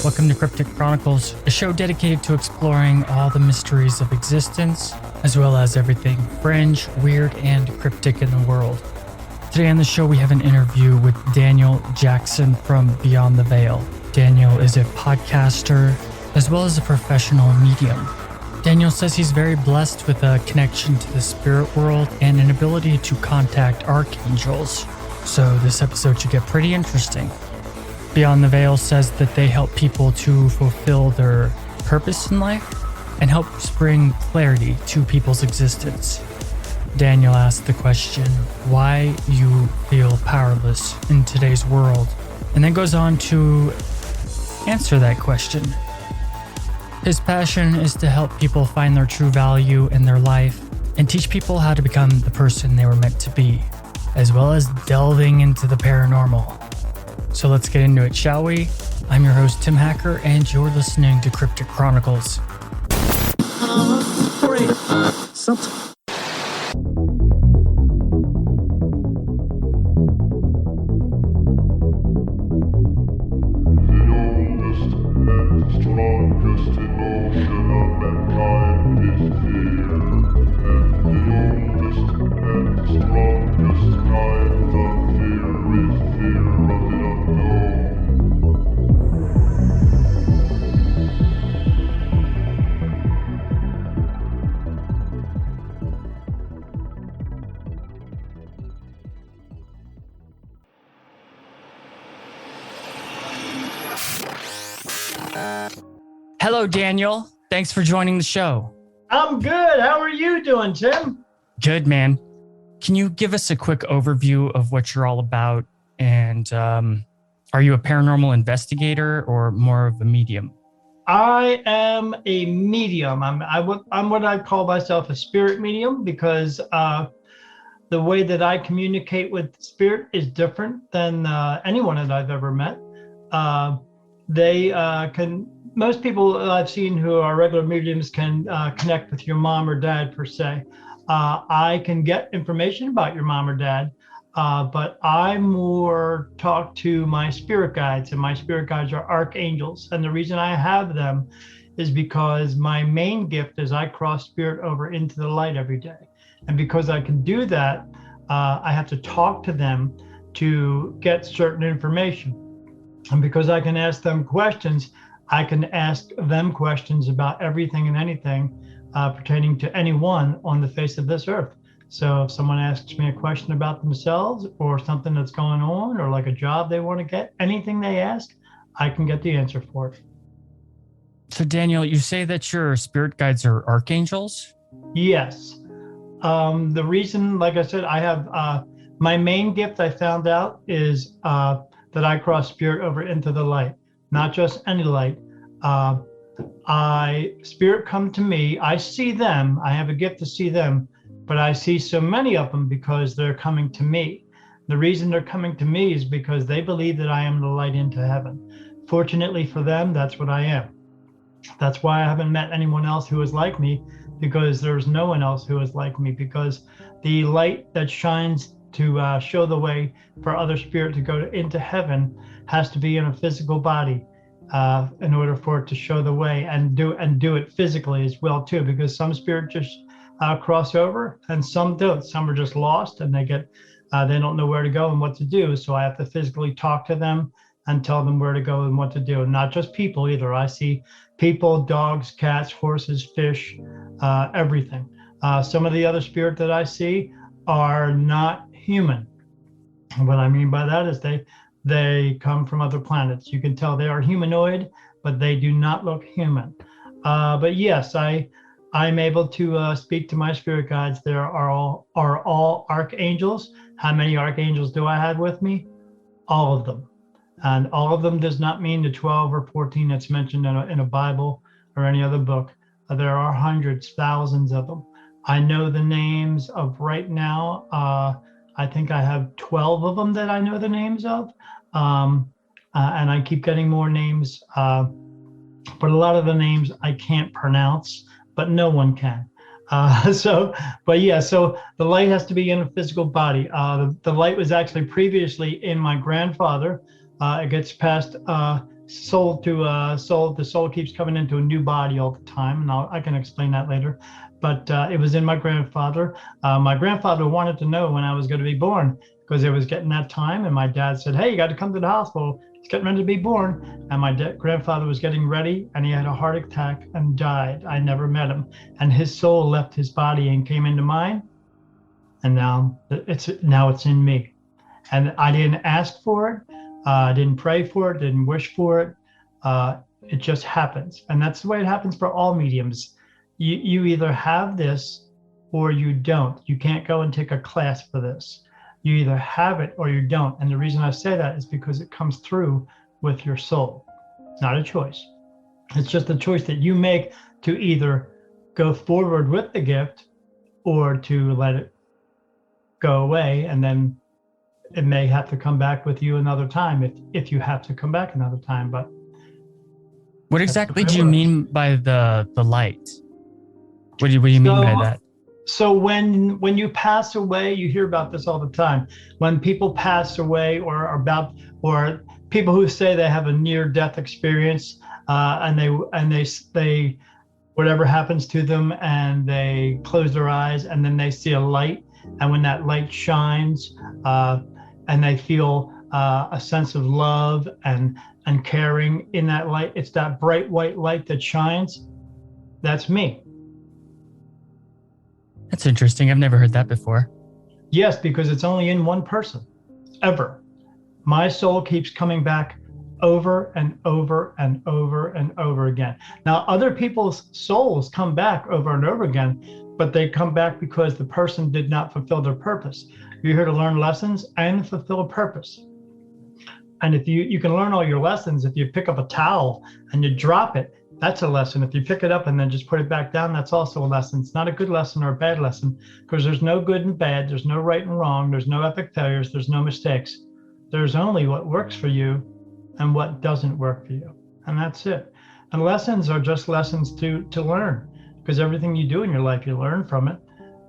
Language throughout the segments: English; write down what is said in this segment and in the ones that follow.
Welcome to Cryptic Chronicles, a show dedicated to exploring all the mysteries of existence, as well as everything fringe, weird, and cryptic in the world. Today on the show, we have an interview with Daniel Jackson from Beyond the Veil. Daniel is a podcaster, as well as a professional medium. Daniel says he's very blessed with a connection to the spirit world and an ability to contact archangels. So this episode should get pretty interesting. Beyond the Veil says that they help people to fulfill their purpose in life and helps bring clarity to people's existence. Daniel asked the question, why you feel powerless in today's world, and then goes on to answer that question. His passion is to help people find their true value in their life and teach people how to become the person they were meant to be, as well as delving into the paranormal. So let's get into it, shall we? I'm your host, Tim Hacker, and you're listening to Cryptic Chronicles. Hello, Daniel. Thanks for joining the show. I'm good. How are you doing, Tim? Good, man. Can you give us a quick overview of what you're all about? And are you a paranormal investigator or more of a medium? I am a medium. I'm what I call myself a spirit medium because the way that I communicate with spirit is different than anyone that I've ever met. Most people I've seen who are regular mediums can connect with your mom or dad, per se. I can get information about your mom or dad, but I more talk to my spirit guides, and my spirit guides are archangels. And the reason I have them is because my main gift is I cross spirit over into the light every day. And because I can do that, I have to talk to them to get certain information. And because I can ask them questions, I can ask them questions about everything and anything pertaining to anyone on the face of this earth. So if someone asks me a question about themselves or something that's going on or like a job they want to get, anything they ask, I can get the answer for it. So Daniel, you say that your spirit guides are archangels? Yes. The reason, like I said, I have my main gift I found out is that I cross spirit over into the light. Not just any light. Spirit come to me. I see them. I have a gift to see them, but I see so many of them because they're coming to me. The reason they're coming to me is because they believe that I am the light into heaven. Fortunately for them, that's what I am. That's why I haven't met anyone else who is like me, because there's no one else who is like me, because the light that shines to show the way for other spirit to go into heaven has to be in a physical body in order for it to show the way, and do it physically as well too, because some spirit just cross over and some don't. Some are just lost and they don't know where to go and what to do. So I have to physically talk to them and tell them where to go and what to do. And not just people either. I see people, dogs, cats, horses, fish, everything. Some of the other spirit that I see are not human. And what I mean by that is they come from other planets. You can tell they are humanoid, but they do not look human. But yes, I'm able to speak to my spirit guides. There are all archangels. How many archangels do I have with me? All of them. And all of them does not mean the 12 or 14 that's mentioned in a Bible or any other book. There are hundreds, thousands of them. I know the names of right now. I think I have 12 of them that I know the names of. And I keep getting more names. But a lot of the names I can't pronounce, but no one can. So the light has to be in a physical body. The light was actually previously in my grandfather. It gets passed the soul keeps coming into a new body all the time, and I can explain that later. But it was in my grandfather. My grandfather wanted to know when I was going to be born because it was getting that time, and my dad said, "Hey, you got to come to the hospital. It's getting ready to be born." And my grandfather was getting ready, and he had a heart attack and died. I never met him, and his soul left his body and came into mine, and now it's in me. And I didn't ask for it. I didn't pray for it, didn't wish for it. It just happens. And that's the way it happens for all mediums. You either have this or you don't. You can't go and take a class for this. You either have it or you don't. And the reason I say that is because it comes through with your soul. It's not a choice. It's just a choice that you make to either go forward with the gift or to let it go away, and then it may have to come back with you another time if you have to come back another time. But what exactly do you mean by the light? What do you mean by that? So when you pass away, you hear about this all the time. When people pass away, or people who say they have a near-death experience, and they whatever happens to them, and they close their eyes, and then they see a light, and when that light shines, and they feel a sense of love and caring in that light. It's that bright white light that shines. That's me. That's interesting. I've never heard that before. Yes, because it's only in one person, ever. My soul keeps coming back over and over and over and over again. Now, other people's souls come back over and over again, but they come back because the person did not fulfill their purpose. You're here to learn lessons and fulfill a purpose. And if you can learn all your lessons, if you pick up a towel and you drop it, that's a lesson. If you pick it up and then just put it back down, that's also a lesson. It's not a good lesson or a bad lesson, because there's no good and bad. There's no right and wrong. There's no epic failures. There's no mistakes. There's only what works for you and what doesn't work for you. And that's it. And lessons are just lessons to learn, because everything you do in your life, you learn from it.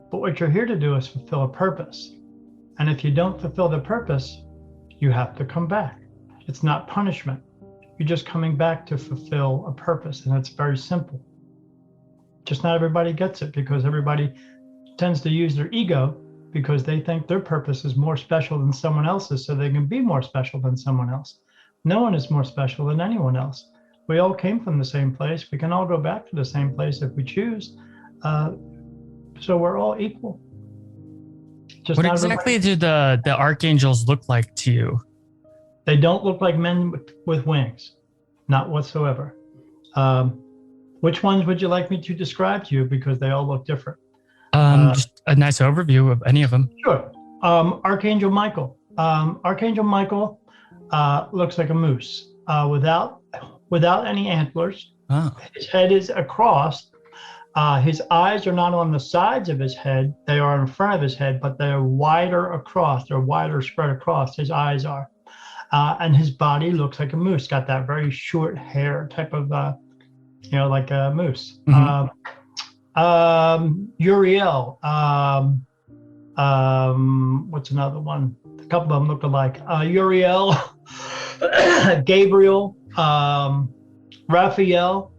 But what you're here to do is fulfill a purpose. And if you don't fulfill the purpose, you have to come back. It's not punishment. You're just coming back to fulfill a purpose. And it's very simple. Just not everybody gets it, because everybody tends to use their ego because they think their purpose is more special than someone else's, so they can be more special than someone else. No one is more special than anyone else. We all came from the same place. We can all go back to the same place if we choose. So we're all equal. Just what exactly do the archangels look like to you? They don't look like men with wings, not whatsoever. Which ones would you like me to describe to you? Because they all look different. Just a nice overview of any of them. Sure. Archangel Michael. Archangel Michael looks like a moose without any antlers. Oh. His head is across. His eyes are not on the sides of his head. They are in front of his head, but they're wider across. They're wider spread across. His eyes are. And his body looks like a moose. Got that very short hair type of, like a moose. Mm-hmm. Uriel. What's another one? A couple of them look alike. Uriel, Gabriel, Raphael.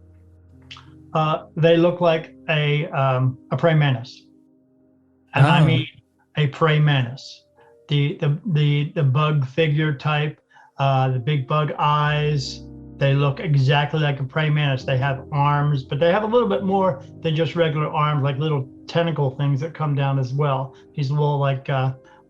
They look like a praying mantis, and I mean a praying mantis. The bug figure type, the big bug eyes. They look exactly like a praying mantis. They have arms, but they have a little bit more than just regular arms, like little tentacle things that come down as well. These little like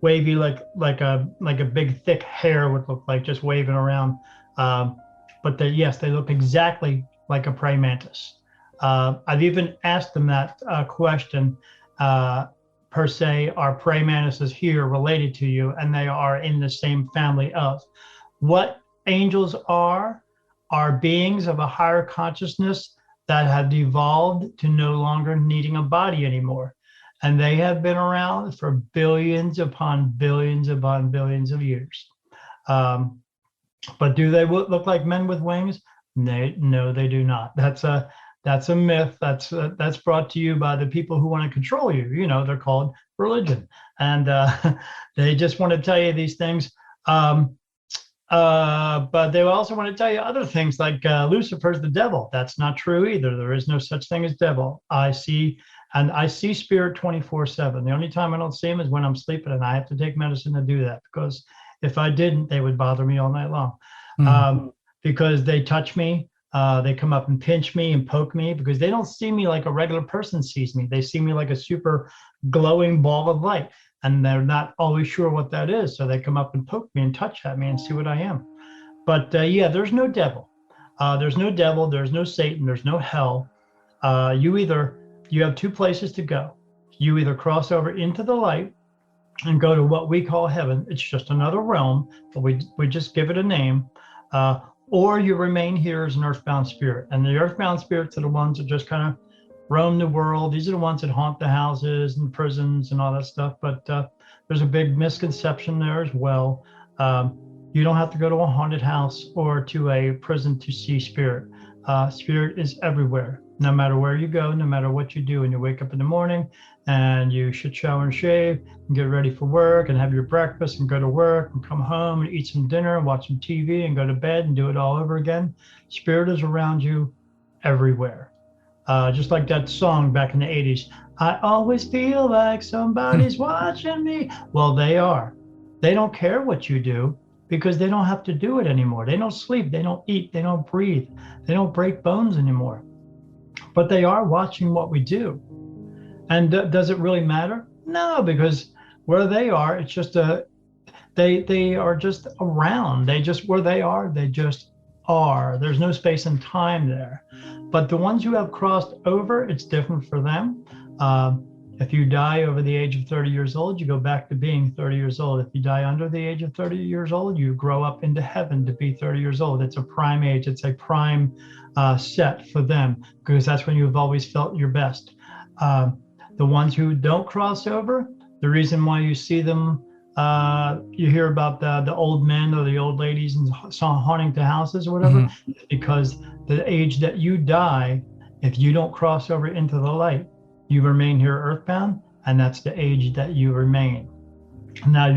wavy, like a big thick hair would look like, just waving around. But they look exactly like a praying mantis. I've even asked them that question. Per se, are praying mantises here related to you? And they are in the same family of. What angels are beings of a higher consciousness that have evolved to no longer needing a body anymore. And they have been around for billions upon billions upon billions of years. But do they look like men with wings? No, they do not. That's a myth. That's brought to you by the people who want to control you. They're called religion, and they just want to tell you these things. But they also want to tell you other things like Lucifer's the devil. That's not true either. There is no such thing as devil. I see spirit 24/7. The only time I don't see him is when I'm sleeping, and I have to take medicine to do that, because if I didn't, they would bother me all night long. Mm. Because they touch me, they come up and pinch me and poke me, because they don't see me like a regular person sees me. They see me like a super glowing ball of light, and they're not always sure what that is. So they come up and poke me and touch at me and see what I am. But yeah, there's no devil. There's no devil. There's no Satan. There's no hell. You have two places to go. You either cross over into the light and go to what we call heaven. It's just another realm, but we just give it a name. Or you remain here as an earthbound spirit. And the earthbound spirits are the ones that just kind of roam the world. These are the ones that haunt the houses and prisons and all that stuff. But there's a big misconception there as well. You don't have to go to a haunted house or to a prison to see spirit. Spirit is everywhere, no matter where you go, no matter what you do. And you wake up in the morning and you should shower and shave and get ready for work and have your breakfast and go to work and come home and eat some dinner and watch some TV and go to bed and do it all over again. Spirit is around you everywhere. Just like that song back in the 80s, I always feel like somebody's watching me. Well, they are. They don't care what you do, because they don't have to do it anymore. They don't sleep, they don't eat, they don't breathe, they don't break bones anymore. But they are watching what we do. And does it really matter? No, because where they are, it's just they are just around. They just, where they just are. There's no space and time there. But the ones who have crossed over, it's different for them. If you die over the age of 30 years old, you go back to being 30 years old. If you die under the age of 30 years old, you grow up into heaven to be 30 years old. It's a prime age. It's a prime set for them, because that's when you've always felt your best. The ones who don't cross over, the reason why you see them, you hear about the old men or the old ladies and haunting to houses or whatever, because the age that you die, if you don't cross over into the light, you remain here earthbound, and that's the age that you remain. Now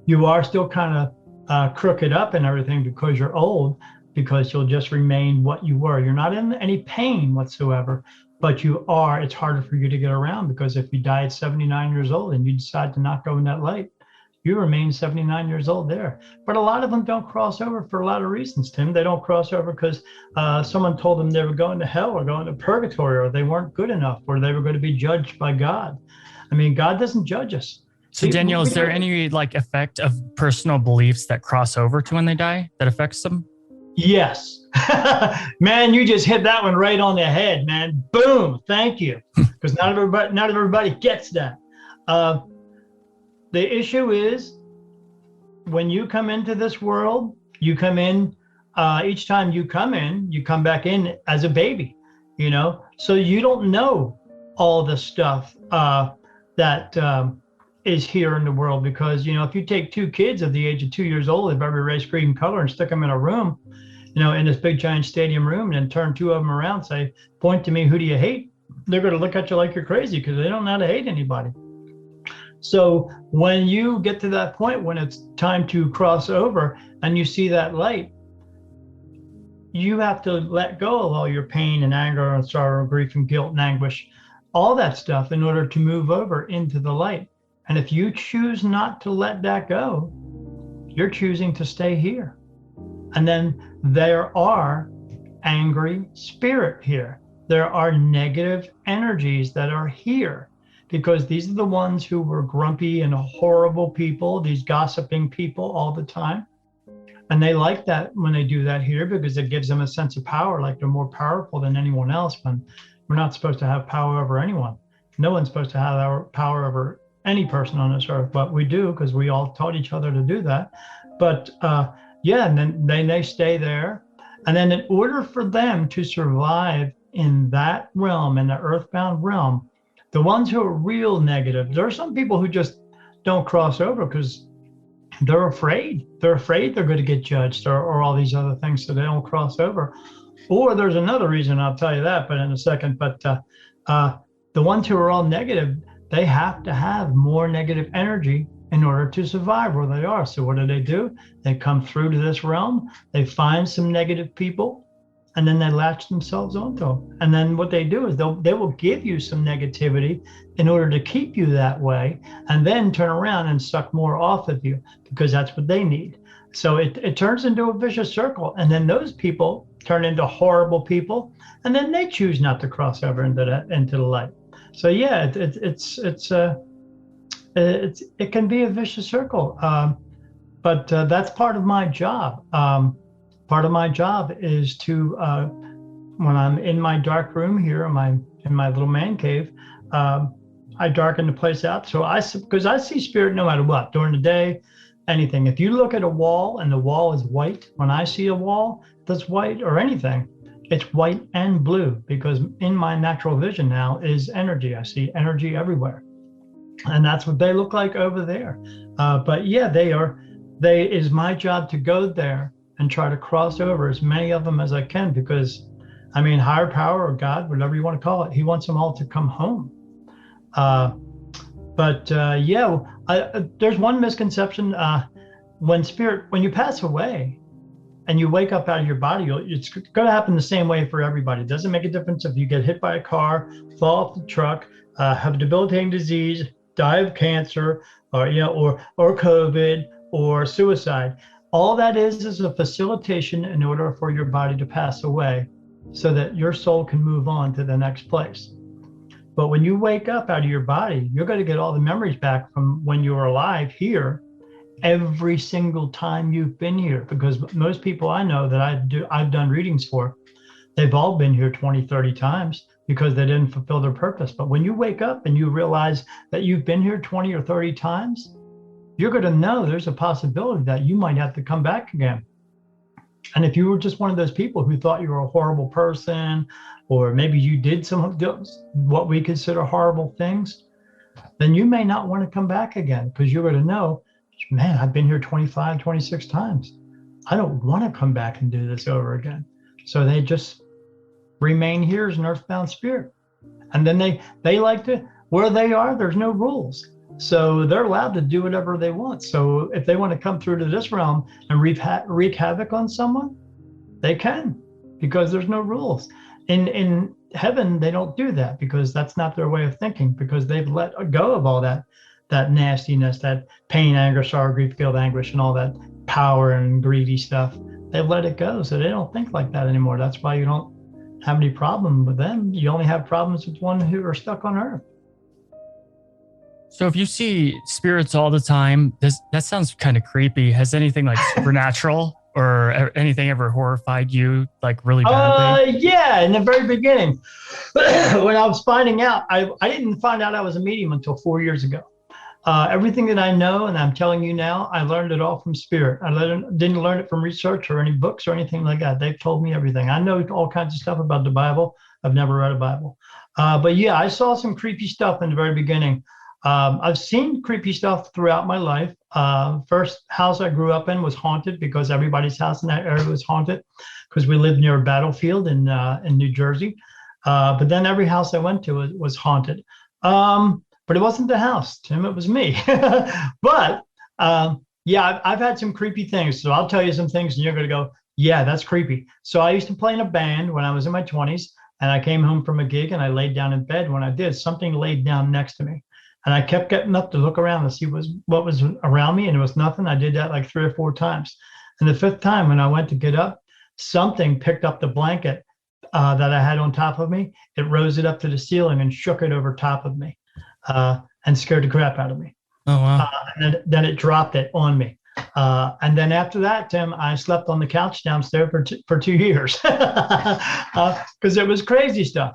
you are still kind of crooked up and everything because you're old, because you'll just remain what you were. You're not in any pain whatsoever, but it's harder for you to get around, because if you die at 79 years old and you decide to not go in that light, you remain 79 years old there. But a lot of them don't cross over for a lot of reasons, Tim. They don't cross over because someone told them they were going to hell or going to purgatory, or they weren't good enough, or they were going to be judged by God. I mean, God doesn't judge us. So Daniel, is there any like effect of personal beliefs that cross over to when they die that affects them? Yes. Man, you just hit that one right on the head, man. Boom. Thank you. Because not everybody gets that. The issue is, when you come into this world, you come in, each time you come in, you come back in as a baby, so you don't know all the stuff that is here in the world. Because, if you take two kids of the age of 2 years old of every race, creed, and color, and stick them in a room, in this big giant stadium room, and then turn two of them around, say, point to me, who do you hate? They're going to look at you like you're crazy, because they don't know how to hate anybody. So when you get to that point, when it's time to cross over and you see that light, you have to let go of all your pain and anger and sorrow, grief and guilt and anguish, all that stuff, in order to move over into the light. And if you choose not to let that go, you're choosing to stay here. And then there are angry spirit here. There are negative energies that are here, because these are the ones who were grumpy and horrible people, these gossiping people all the time. And they like that when they do that here, because it gives them a sense of power, like they're more powerful than anyone else, when we're not supposed to have power over anyone. No one's supposed to have our power over any person on this earth, but we do, because we all taught each other to do that. But yeah, and then they stay there. And then in order for them to survive in that realm, in the earthbound realm, the ones who are real negative, there are some people who just don't cross over because they're afraid. They're afraid they're going to get judged, or all these other things, so they don't cross over. Or there's another reason, I'll tell you that, but in a second. But the ones who are all negative, they have to have more negative energy in order to survive where they are. So what do? They come through to this realm, they find some negative people, and then they latch themselves onto them. And then what they do is they will give you some negativity in order to keep you that way, and then turn around and suck more off of you because that's what they need. So it turns into a vicious circle, and then those people turn into horrible people, and then they choose not to cross over into the light. So yeah, it can be a vicious circle, but that's part of my job. Part of my job is to, when I'm in my dark room here, in my little man cave, I darken the place out. So because I see spirit no matter what, during the day, anything. If you look at a wall and the wall is white, when I see a wall that's white or anything, it's white and blue, because in my natural vision now is energy. I see energy everywhere. And that's what they look like over there. But yeah, it is my job to go there and try to cross over as many of them as I can, because I mean, higher power or God, whatever you want to call it, he wants them all to come home. There's one misconception. When you pass away and you wake up out of your body, it's going to happen the same way for everybody. It doesn't make a difference if you get hit by a car, fall off the truck, have a debilitating disease, die of cancer, or COVID or suicide. All that is a facilitation in order for your body to pass away so that your soul can move on to the next place. But when you wake up out of your body, you're going to get all the memories back from when you were alive here every single time you've been here, because most people I know that I've done readings for, they've all been here 20, 30 times because they didn't fulfill their purpose. But when you wake up and you realize that you've been here 20 or 30 times, you're going to know there's a possibility that you might have to come back again. And if you were just one of those people who thought you were a horrible person, or maybe you did some what we consider horrible things, then you may not want to come back again, because you're going to know, man, I've been here 25, 26 times. I don't want to come back and do this over again. So they just remain here as an earthbound spirit. And then they like to, where they are, there's no rules. So they're allowed to do whatever they want. So if they want to come through to this realm and wreak havoc on someone, they can, because there's no rules. In heaven, they don't do that, because that's not their way of thinking, because they've let go of all that nastiness, that pain, anger, sorrow, grief, guilt, anguish, and all that power and greedy stuff. They've let it go. So they don't think like that anymore. That's why you don't have any problem with them. You only have problems with one who are stuck on earth. So if you see spirits all the time, that sounds kind of creepy. Has anything like supernatural or anything ever horrified you, like really badly? Yeah, in the very beginning, when I was finding out, I didn't find out I was a medium until 4 years ago. Everything that I know and I'm telling you now, I learned it all from spirit. I didn't learn it from research or any books or anything like that. They've told me everything. I know all kinds of stuff about the Bible. I've never read a Bible. But yeah, I saw some creepy stuff in the very beginning. I've seen creepy stuff throughout my life. First house I grew up in was haunted, because everybody's house in that area was haunted, because we lived near a battlefield in New Jersey. But then every house I went to was haunted. But it wasn't the house, Tim, it was me. But yeah, I've had some creepy things. So I'll tell you some things and you're going to go, yeah, that's creepy. So I used to play in a band when I was in my 20s, and I came home from a gig and I laid down in bed. When I did, something laid down next to me. And I kept getting up to look around to see what was around me, and it was nothing. I did that like 3 or 4 times. And the 5th time when I went to get up, something picked up the blanket that I had on top of me. It rose it up to the ceiling and shook it over top of me, and scared the crap out of me. Oh, wow. And then it dropped it on me. And then after that, Tim, I slept on the couch downstairs for 2 years, because it was crazy stuff.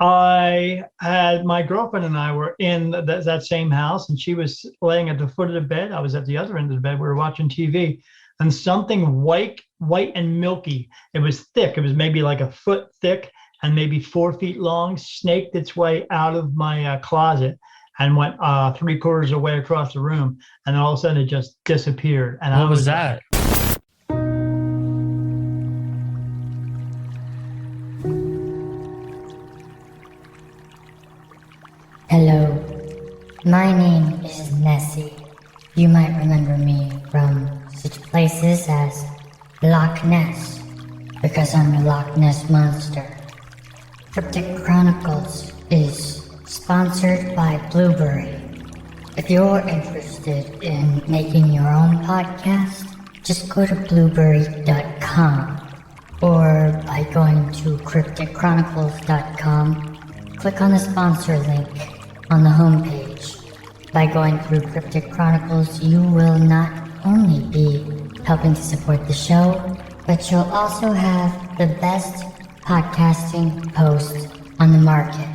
I had my girlfriend and I were in that same house, and she was laying at the foot of the bed. I was at the other end of the bed. We were watching TV, and something white and milky. It was thick. It was maybe like a foot thick and maybe 4 feet long, snaked its way out of my closet and went 3/4 away across the room. And all of a sudden it just disappeared. And what was that? Hello, My name is Nessie. You might remember me from such places as Loch Ness, because I'm the Loch Ness Monster. Cryptic Chronicles is sponsored by Blueberry. If you're interested in making your own podcast, just go to blueberry.com, or by going to crypticchronicles.com, click on the sponsor link on the homepage. By going through Cryptic Chronicles, you will not only be helping to support the show, but you'll also have the best podcasting host on the market.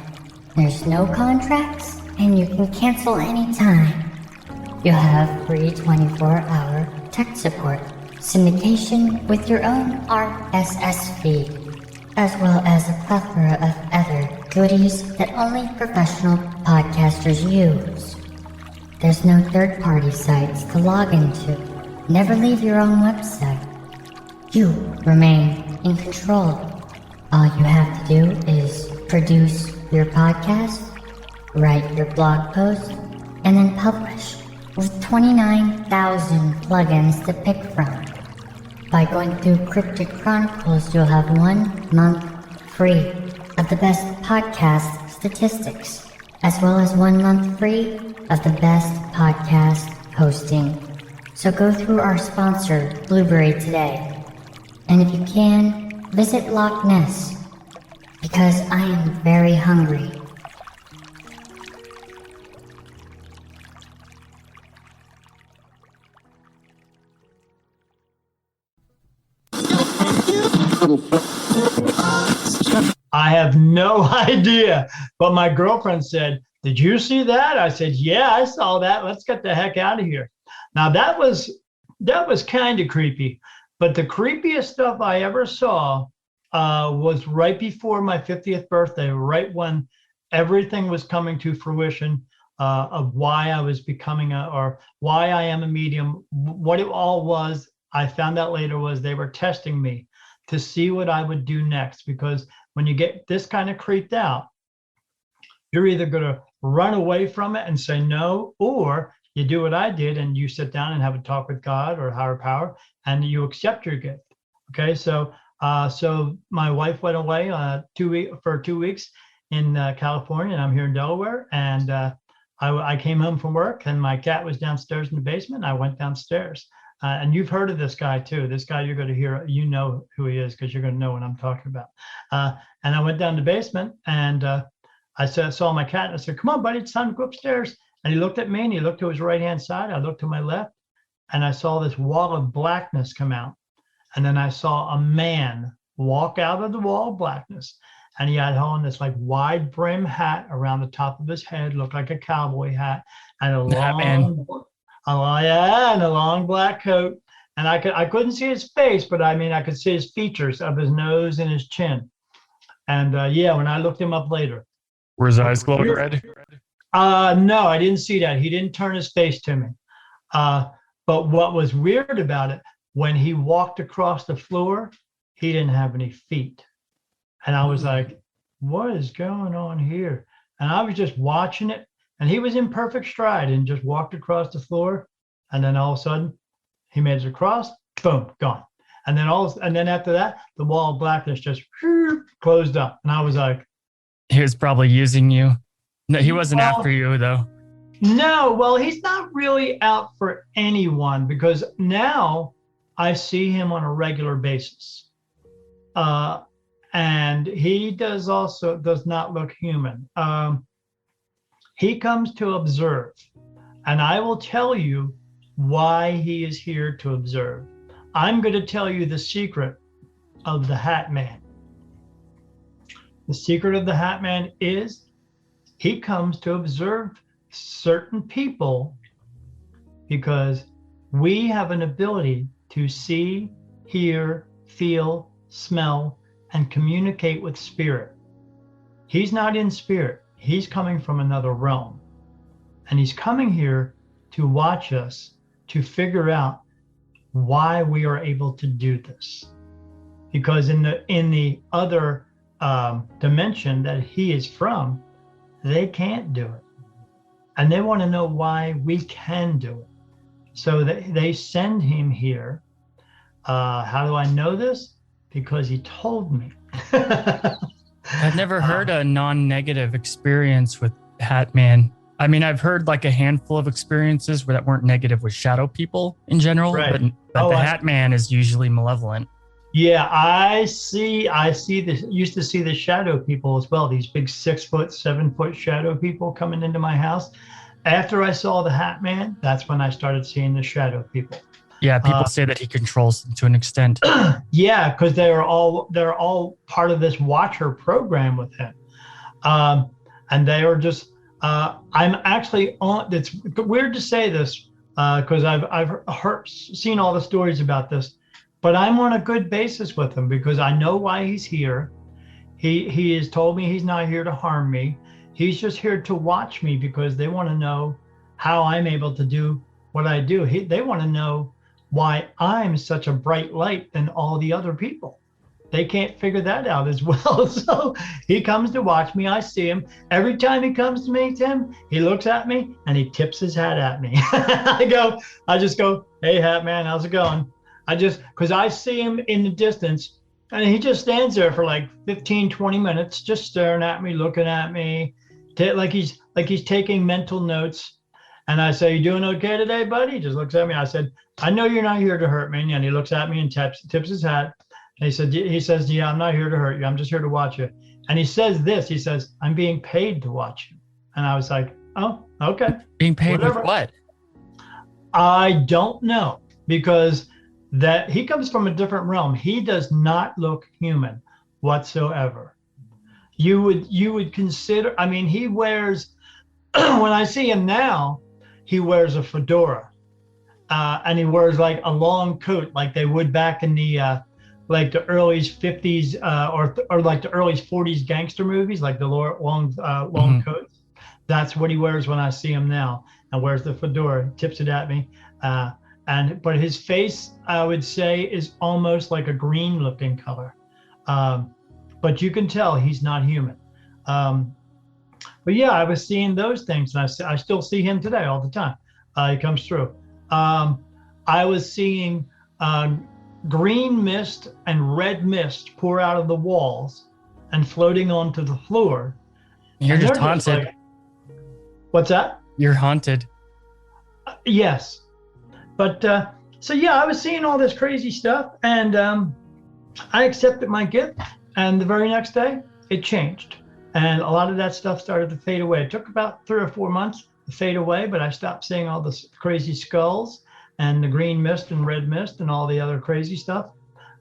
There's no contracts, and you can cancel anytime. You'll have free 24-hour tech support, syndication with your own RSS feed, as well as a plethora of other goodies that only professional podcasters use. There's no third-party sites to log into. Never leave your own website. You remain in control. All you have to do is produce your podcast, write your blog post, and then publish with 29,000 plugins to pick from. By going through Cryptic Chronicles, you'll have 1 month free of the best podcast statistics, as well as 1 month free of the best podcast hosting. So go through our sponsor, Blueberry, today. And if you can, visit Loch Ness, because I am very hungry. I have no idea. But my girlfriend said, "Did you see that?" I said, "Yeah, I saw that. Let's get the heck out of here." Now that was kind of creepy. But the creepiest stuff I ever saw was right before my 50th birthday, right when everything was coming to fruition of why I was becoming or why I am a medium. What it all was, I found out later, was they were testing me to see what I would do next. Because when you get this kind of creeped out, you're either going to run away from it and say no, or you do what I did and you sit down and have a talk with God or higher power and you accept your gift. Okay, so my wife went away for 2 weeks in California, and I'm here in Delaware. And I came home from work, and my cat was downstairs in the basement. I went downstairs, and you've heard of this guy too. This guy you're going to hear, you know who he is because you're going to know what I'm talking about. And I went down the basement, and I saw my cat, and I said, "Come on, buddy, it's time to go upstairs." And he looked at me, and he looked to his right-hand side. I looked to my left, and I saw this wall of blackness come out. And then I saw a man walk out of the wall of blackness, and he had on this like wide brim hat around the top of his head, looked like a cowboy hat, and a long black coat. And I couldn't see his face, but I mean I could see his features of his nose and his chin. And when I looked him up later, Were his eyes glowing red? no, I didn't see that. He didn't turn his face to me. But what was weird about it, when he walked across the floor, he didn't have any feet. And I was like, what is going on here? And I was just watching it, and he was in perfect stride and just walked across the floor. And then all of a sudden he made it across, boom, gone. And then after that, the wall of blackness just closed up. And I was like, He was probably using you. No, he wasn't after you though. no, well, he's not really out for anyone, because now I see him on a regular basis. And he does not look human. He comes to observe, and I will tell you why he is here to observe. I'm going to tell you the secret of the Hat Man. The secret of the Hat Man is he comes to observe certain people because we have an ability to see, hear, feel, smell, and communicate with spirit. He's not in spirit. He's coming from another realm. And he's coming here to watch us, to figure out why we are able to do this. Because in the other dimension that he is from, they can't do it. and they want to know why we can do it. So they send him here. How do I know this? Because he told me. I've never heard a non-negative experience with Hat Man. I mean, I've heard like a handful of experiences where that weren't negative with shadow people in general, Right. but the Hat Man is usually malevolent. Yeah, I see this. Used to see the shadow people as well. These big 6 foot, 7 foot shadow people coming into my house. After I saw the Hat Man, that's when I started seeing the shadow people. Yeah, people say that he controls them to an extent. Yeah, because they're all part of this Watcher program with him, and they are just. I'm actually on. It's weird to say this because I've seen all the stories about this, but I'm on a good basis with him because I know why he's here. He has told me he's not here to harm me. He's just here to watch me because they want to know how I'm able to do what I do. They want to know why I'm such a bright light than all the other people. They can't figure that out as well. So he comes to watch me. I see him. Every time he comes to me, Tim, he looks at me and he tips his hat at me. I just go, hey, Hat Man, how's it going? Because I see him in the distance and he just stands there for like 15, 20 minutes, just staring at me, looking at me, like he's taking mental notes. And I say, you doing okay today, buddy? He just looks at me. I said, I know you're not here to hurt me. And he looks at me and tips his hat. And he says, yeah, I'm not here to hurt you. I'm just here to watch you. And he says this, he says, I'm being paid to watch you. And I was like, oh, okay. Being paid Whatever. with what? I don't know, because that he comes from a different realm. He does not look human whatsoever. You would consider, I mean, he wears, when I see him now, he wears a fedora. And he wears like a long coat like they would back in the like the early 50s or like the early 40s gangster movies, like the long coats. That's what he wears when I see him now, and wears the fedora, tips it at me. But his face, I would say, is almost like a green looking color. But you can tell he's not human. But yeah, I was seeing those things, and I still see him today all the time. He comes through. I was seeing green mist and red mist pour out of the walls and floating onto the floor. You're just haunted. Like, what's that? You're haunted. Yes. But so yeah, I was seeing all this crazy stuff, and I accepted my gift, and the very next day it changed. And a lot of that stuff started to fade away. It took about 3 or 4 months to fade away, but I stopped seeing all this crazy skulls and the green mist and red mist and all the other crazy stuff.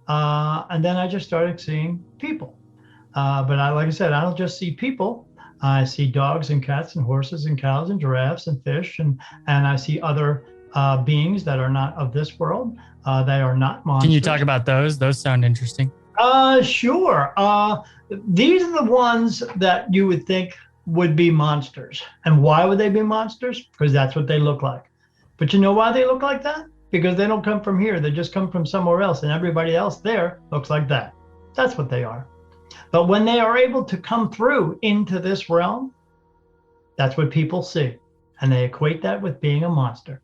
And then I just started seeing people. But like I said, I don't just see people. I see dogs and cats and horses and cows and giraffes and fish, and I see other beings that are not of this world. They are not monsters. Can you talk about those? Those sound interesting. Sure. These are the ones that you would think would be monsters. And why would they be monsters? Because that's what they look like. But you know why they look like that? Because they don't come from here. They just come from somewhere else, and everybody else there looks like that. That's what they are. But when they are able to come through into this realm, that's what people see. And they equate that with being a monster.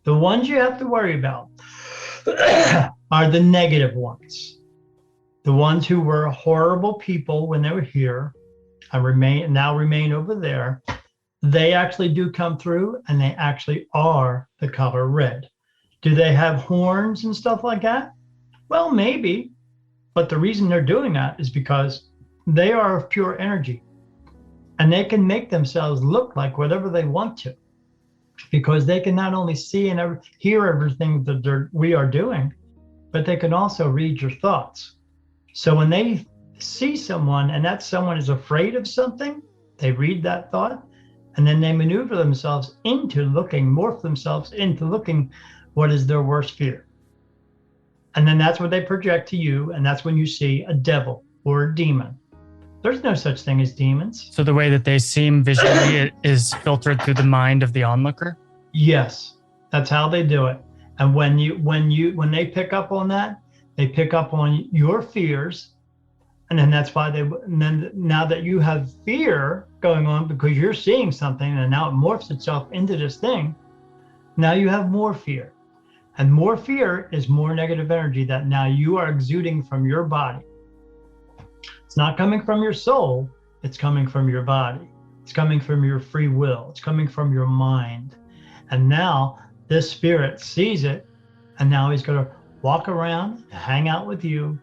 The ones you have to worry about are the negative ones. The ones who were horrible people when they were here and now remain over there. They actually do come through, and they actually are the color red. Do they have horns and stuff like that? Well, maybe. But the reason they're doing that is because they are of pure energy, and they can make themselves look like whatever they want to, because they can not only see and hear everything that we are doing, but they can also read your thoughts. So when they see someone and that someone is afraid of something, they read that thought, and then they maneuver themselves morph themselves into looking what is their worst fear. And then that's what they project to you, and that's when you see a devil or a demon. There's no such thing as demons. So the way that they seem visually it is filtered through the mind of the onlooker? Yes, that's how they do it. And when they pick up on that, they pick up on your fears. And then that's why now that you have fear going on because you're seeing something and now it morphs itself into this thing. Now you have more fear. And more fear is more negative energy that now you are exuding from your body. It's not coming from your soul, it's coming from your body. It's coming from your free will. It's coming from your mind. And now this spirit sees it, and now he's going to walk around and hang out with you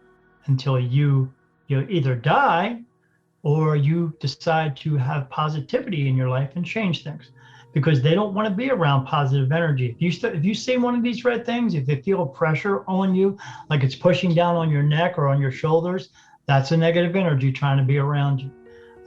until you either die or you decide to have positivity in your life and change things, because they don't want to be around positive energy. If you see one of these red things, if they feel pressure on you, like it's pushing down on your neck or on your shoulders, that's a negative energy trying to be around you.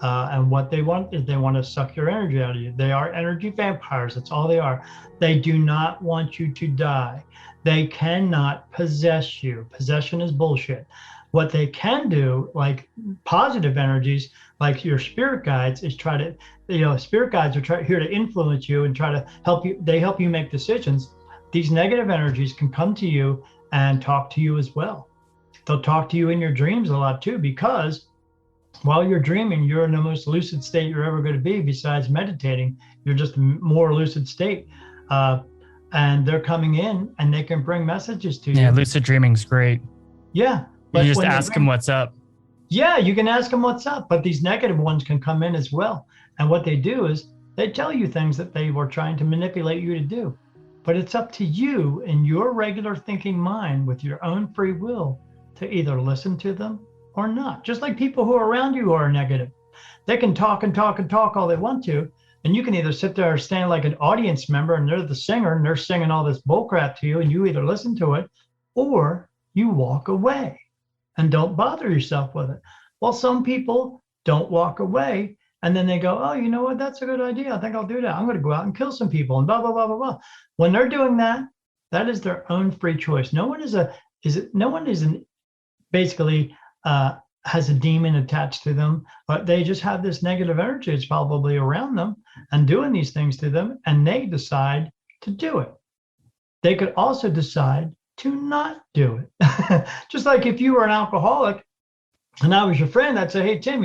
And what they want is they want to suck your energy out of you. They are energy vampires. That's all they are. They do not want you to die. They cannot possess you. Possession is bullshit. What they can do, like positive energies, like your spirit guides, is try to, spirit guides are here to influence you and try to help you. They help you make decisions. These negative energies can come to you and talk to you as well. They'll talk to you in your dreams a lot too, because while you're dreaming, you're in the most lucid state you're ever going to be. Besides meditating, you're just a more lucid state. And they're coming in and they can bring messages to you. Yeah, lucid dreaming's great. Yeah. You just ask them what's up. Yeah, you can ask them what's up, but these negative ones can come in as well. And what they do is they tell you things that they were trying to manipulate you to do. But it's up to you in your regular thinking mind with your own free will to either listen to them or not. Just like people who are around you who are negative. They can talk and talk and talk all they want to. And you can either sit there or stand like an audience member and they're the singer and they're singing all this bullcrap to you and you either listen to it or you walk away and don't bother yourself with it. Well, some people don't walk away and then they go, oh, you know what? That's a good idea. I think I'll do that. I'm going to go out and kill some people and blah, blah, blah, blah, blah. When they're doing that, that is their own free choice. No one basically has a demon attached to them, but they just have this negative energy that's probably around them and doing these things to them, and they decide to do it. They could also decide to not do it. Just like if you were an alcoholic and I was your friend, I'd say, hey, Tim,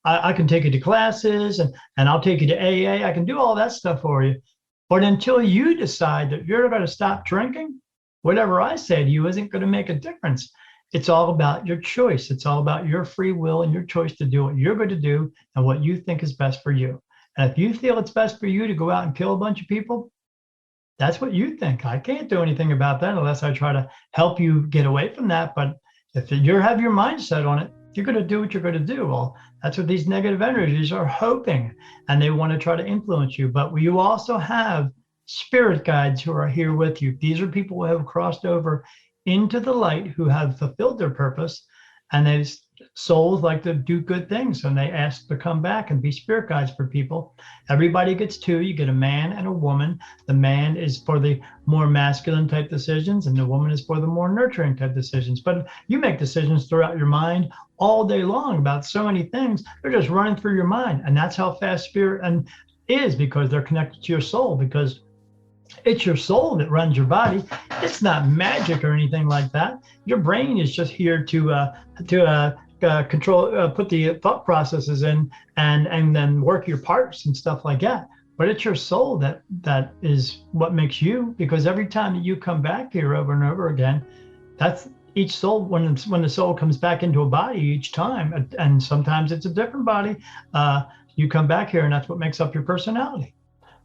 I can take you to classes and I'll take you to AA. I can do all that stuff for you. But until you decide that you're going to stop drinking, whatever I say to you isn't going to make a difference. It's all about your choice. It's all about your free will and your choice to do what you're going to do and what you think is best for you. And if you feel it's best for you to go out and kill a bunch of people, that's what you think. I can't do anything about that unless I try to help you get away from that. But if you have your mind set on it, you're going to do what you're going to do. Well, that's what these negative energies are hoping, and they want to try to influence you. But you also have spirit guides who are here with you. These are people who have crossed over into the light, who have fulfilled their purpose, and these souls like to do good things, and they ask to come back and be spirit guides for people. Everybody gets two. You get a man and a woman. The man is for the more masculine type decisions, and the woman is for the more nurturing type decisions. But you make decisions throughout your mind all day long about so many things. They're just running through your mind, and that's how fast spirit is, because they're connected to your soul, because it's your soul that runs your body. It's not magic or anything like that. Your brain is just here to control, put the thought processes in, and then work your parts and stuff like that. But it's your soul that is what makes you. Because every time that you come back here over and over again, that's each soul. When the soul comes back into a body each time, and sometimes it's a different body, you come back here, and that's what makes up your personality.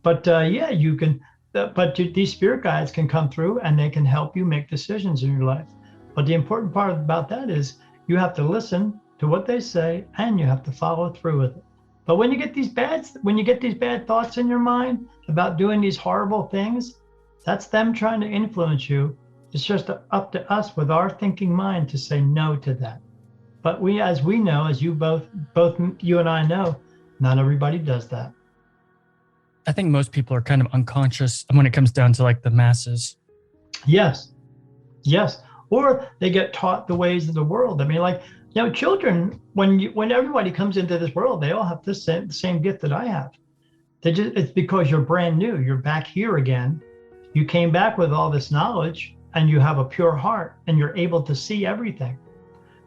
But yeah, you can. But these spirit guides can come through and they can help you make decisions in your life. But the important part about that is you have to listen to what they say and you have to follow through with it. But when you get these bad thoughts in your mind about doing these horrible things, that's them trying to influence you. It's just up to us with our thinking mind to say no to that. But as we know, as you both you and I know, not everybody does that. I think most people are kind of unconscious when it comes down to like the masses. Yes. Or they get taught the ways of the world. I mean, children, when everybody comes into this world, they all have the same gift that I have. It's because you're brand new. You're back here again. You came back with all this knowledge and you have a pure heart and you're able to see everything.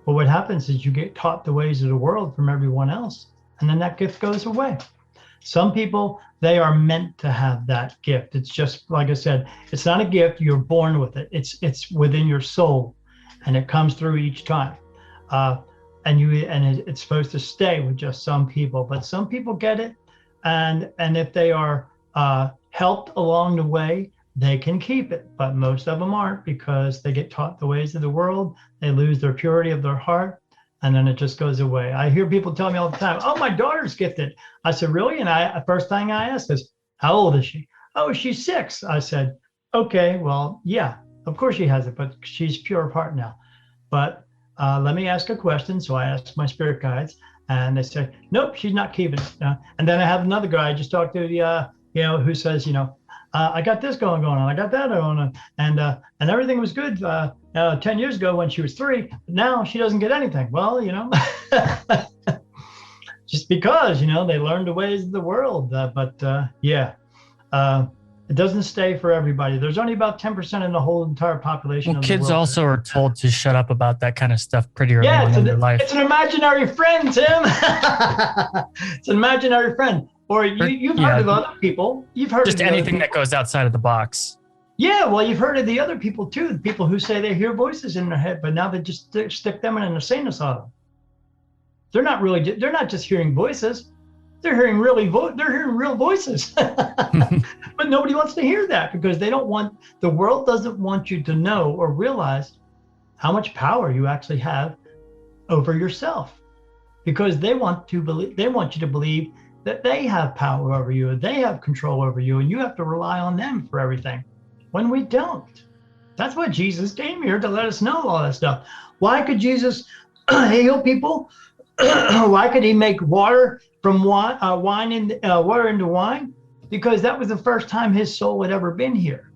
But what happens is you get taught the ways of the world from everyone else. and then that gift goes away. Some people, they are meant to have that gift. It's just, like I said, it's not a gift. You're born with it. It's within your soul, and it comes through each time. It's supposed to stay with just some people, but some people get it. And if they are helped along the way, they can keep it, but most of them aren't, because they get taught the ways of the world. They lose their purity of their heart, and then it just goes away. I hear people tell me all the time, "Oh, my daughter's gifted." I said, "Really?" And the first thing I asked is, "How old is she?" "Oh, she's 6." I said, "Okay, well, yeah, of course she has it, but she's pure of heart now. But let me ask a question." So I asked my spirit guides, and they say, "Nope, she's not keeping it." And then I have another guy I just talked to, who says, "I got this going on, I got that going on, and everything was good 10 years ago when she was 3, but now she doesn't get anything." Well, just because, they learned the ways of the world. It doesn't stay for everybody. There's only about 10% in the whole entire population Well, of the kids world. also are told to shut up about that kind of stuff pretty early Yeah, on in their life. it's an imaginary friend, Tim. It's an imaginary friend. Or you've heard of other people. You've heard just of anything that goes outside of the box. Yeah, well, you've heard of the other people too. The people who say they hear voices in their head, but now they just stick them in an insane asylum. They're not just hearing voices. They're hearing real voices. But nobody wants to hear that, because the world doesn't want you to know or realize how much power you actually have over yourself, because they want you to believe that they have power over you, they have control over you, and you have to rely on them for everything, when we don't. That's why Jesus came here, to let us know all that stuff. Why could Jesus heal people? Why could he make water from water into wine? Because that was the first time his soul had ever been here,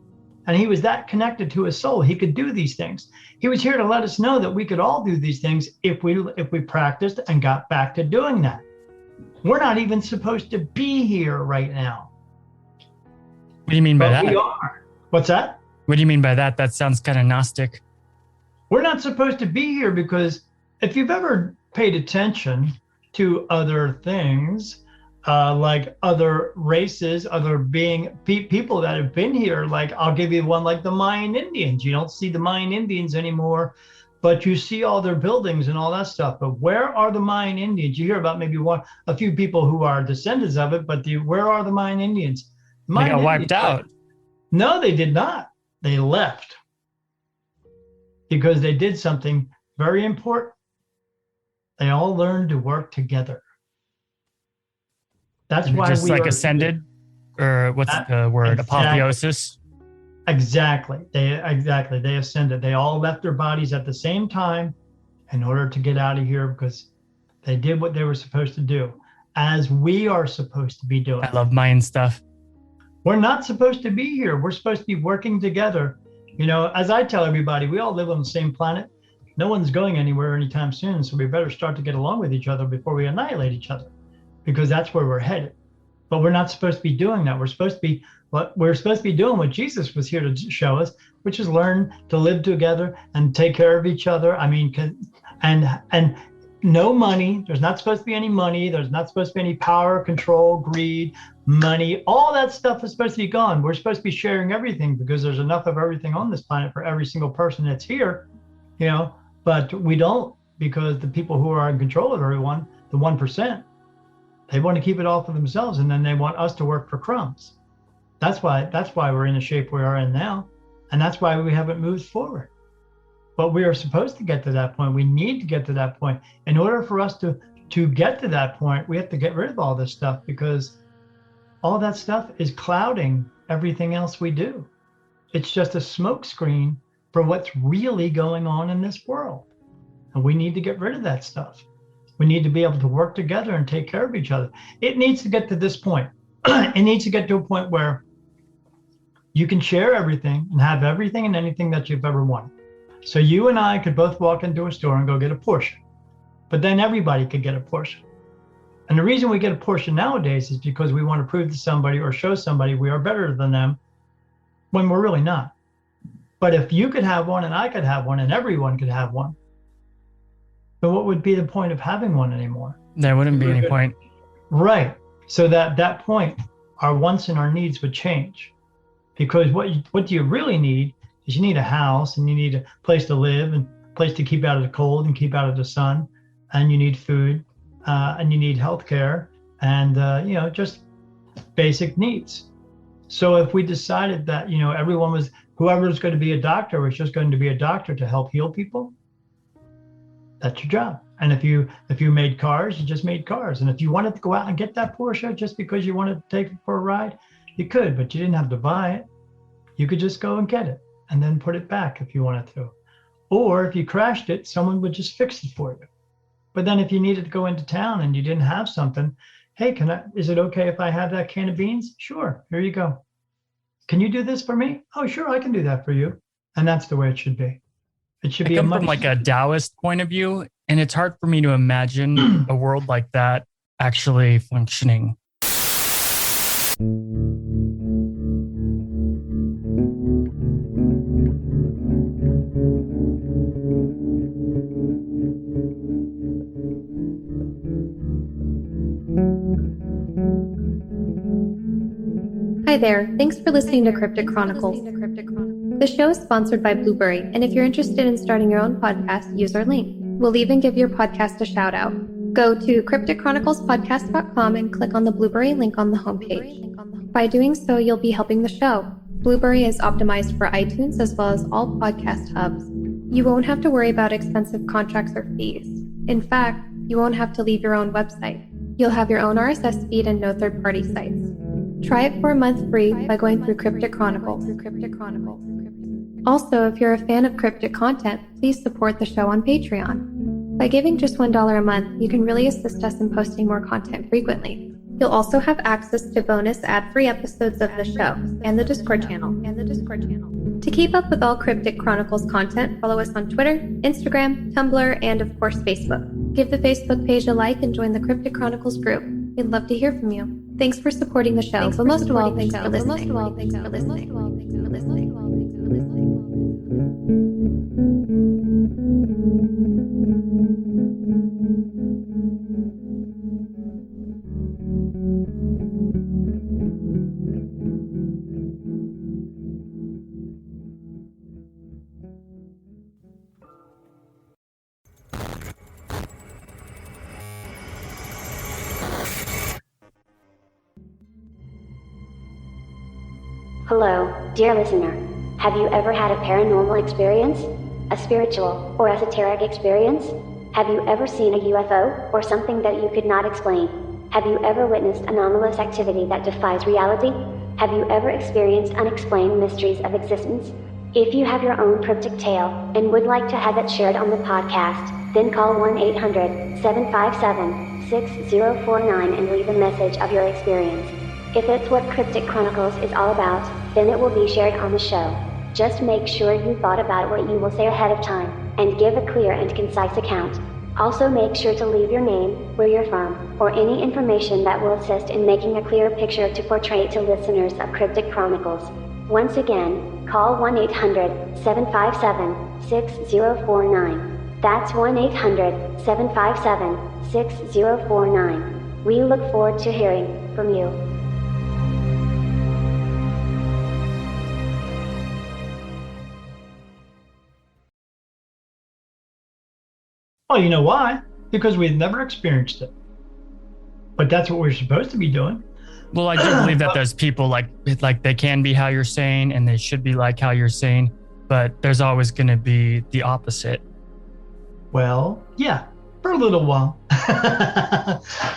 and he was that connected to his soul. He could do these things. He was here to let us know that we could all do these things if we practiced and got back to doing that. We're not even supposed to be here right now. What do you mean by that? We are. What's that? What do you mean by that? That sounds kind of Gnostic. We're not supposed to be here, because if you've ever paid attention to other things, like other races, other people that have been here, like I'll give you one, like the Mayan Indians. You don't see the Mayan Indians anymore, but you see all their buildings and all that stuff. But where are the Mayan Indians? You hear about maybe a few people who are descendants of it, but where are the Mayan Indians? They got wiped out. No, they did not. They left, because they did something very important. They all learned to work together. That's why just we like are ascended, or what's the word? Exactly. Apotheosis. Exactly. They ascended. They all left their bodies at the same time in order to get out of here, because they did what they were supposed to do, as we are supposed to be doing. I love Mayan stuff. We're not supposed to be here. We're supposed to be working together. As I tell everybody, we all live on the same planet. No one's going anywhere anytime soon, so we better start to get along with each other before we annihilate each other, because that's where we're headed. But we're not supposed to be doing that. We're supposed to be doing what Jesus was here to show us, which is learn to live together and take care of each other. I mean, and no money. There's not supposed to be any money. There's not supposed to be any power, control, greed, money. All that stuff is supposed to be gone. We're supposed to be sharing everything, because there's enough of everything on this planet for every single person that's here, but we don't, because the people who are in control of everyone, the 1%, they want to keep it all for themselves, and then they want us to work for crumbs. That's why we're in the shape we are in now, and that's why we haven't moved forward. But we are supposed to get to that point. We need to get to that point. In order for us to get to that point, we have to get rid of all this stuff, because all that stuff is clouding everything else we do. It's just a smokescreen for what's really going on in this world. And we need to get rid of that stuff. We need to be able to work together and take care of each other. It needs to get to this point. It needs to get to a point where you can share everything and have everything and anything that you've ever wanted. So you and I could both walk into a store and go get a portion, but then everybody could get a portion. And the reason we get a portion nowadays is because we want to prove to somebody or show somebody we are better than them, when we're really not. But if you could have one and I could have one and everyone could have one, then what would be the point of having one anymore? There wouldn't be any point. Right. So that that point, our wants and our needs would change, because what you really need is you need a house, and you need a place to live, and a place to keep out of the cold and keep out of the sun, and you need food, and you need health care, and just basic needs. So if we decided that whoever was going to be a doctor was just going to be a doctor to help heal people, that's your job. And if you made cars, you just made cars. And if you wanted to go out and get that Porsche just because you wanted to take it for a ride, you could, but you didn't have to buy it. You could just go and get it and then put it back if you wanted to. Or if you crashed it, someone would just fix it for you. But then if you needed to go into town and you didn't have something, hey, is it okay if I have that can of beans? Sure, here you go. Can you do this for me? Oh, sure, I can do that for you. And that's the way it should be. It should I be come from like a Taoist point of view, and it's hard for me to imagine a world like that actually functioning. Hi there, thanks for listening to Cryptic Chronicles. The show is sponsored by Blueberry, and if you're interested in starting your own podcast, use our link. We'll even give your podcast a shout out. Go to crypticchroniclespodcast.com and click on the Blueberry link on the homepage. By doing so, you'll be helping the show. Blueberry is optimized for iTunes as well as all podcast hubs. You won't have to worry about expensive contracts or fees. In fact, you won't have to leave your own website. You'll have your own RSS feed and no third-party sites. Try it for a month free by going through Cryptic Chronicles. Also, if you're a fan of cryptic content, please support the show on Patreon. By giving just $1 a month, you can really assist us in posting more content frequently. You'll also have access to bonus ad-free episodes of the show and the Discord channel. To keep up with all Cryptic Chronicles content, follow us on Twitter, Instagram, Tumblr, and of course Facebook. Give the Facebook page a like and join the Cryptic Chronicles group. We'd love to hear from you. Thanks for supporting the show, but most of all, thanks for listening. Hello, dear listener. Have you ever had a paranormal experience? A spiritual or esoteric experience? Have you ever seen a UFO or something that you could not explain? Have you ever witnessed anomalous activity that defies reality? Have you ever experienced unexplained mysteries of existence? If you have your own cryptic tale and would like to have it shared on the podcast, then call 1-800-757-6049 and leave a message of your experience. If it's what Cryptic Chronicles is all about, then it will be shared on the show. Just make sure you thought about what you will say ahead of time, and give a clear and concise account. Also make sure to leave your name, where you're from, or any information that will assist in making a clear picture to portray to listeners of Cryptic Chronicles. Once again, call 1-800-757-6049. That's 1-800-757-6049. We look forward to hearing from you. Well, you know why? Because we've never experienced it. But that's what we're supposed to be doing. Well, I do believe that there's people like they can be how you're saying, and they should be like how you're saying, but there's always going to be the opposite. Well, yeah, for a little while.